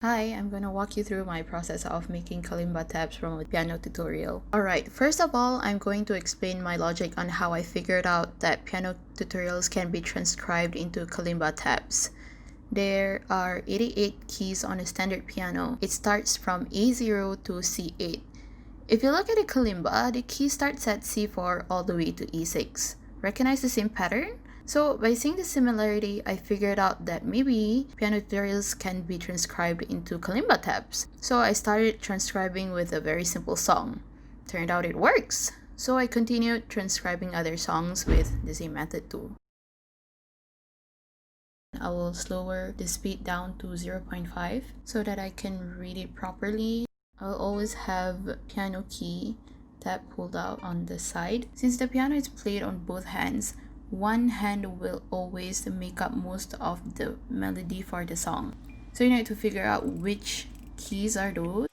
Hi, I'm gonna walk you through my process of making kalimba tabs from a piano tutorial. Alright, first of all, I'm going to explain my logic on how I figured out that piano tutorials can be transcribed into kalimba tabs. There are 88 keys on a standard piano. It starts from A0 to C8. If you look at a kalimba, the key starts at C4 all the way to E6. Recognize the same pattern? So by seeing the similarity, I figured out that maybe piano tutorials can be transcribed into kalimba tabs. So I started transcribing with a very simple song. Turned out it works. So I continued transcribing other songs with the same method too. I will slower the speed down to 0.5 so that I can read it properly. I'll always have piano key tab pulled out on the side. Since the piano is played on both hands, one hand will always make up most of the melody for the song. So you need to figure out which keys are those.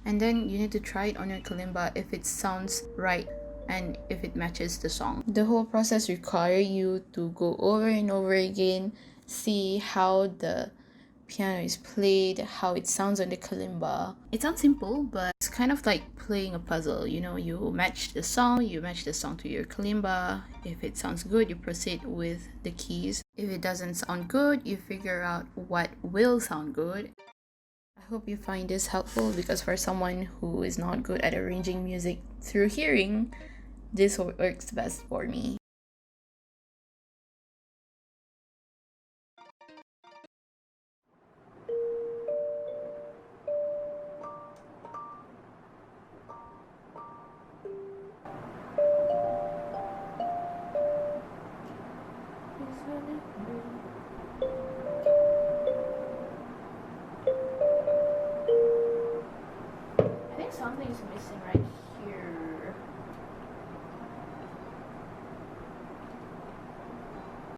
And then you need to try it on your kalimba if it sounds right and if it matches the song. The whole process requires you to go over and over again, see how the piano is played, how it sounds on the kalimba. It sounds simple, but it's kind of like playing a puzzle. You know, you match the song to your kalimba. If it sounds good, you proceed with the keys. If it doesn't sound good, you figure out what will sound good. I hope you find this helpful because for someone who is not good at arranging music through hearing, this works best for me. I think something is missing right here.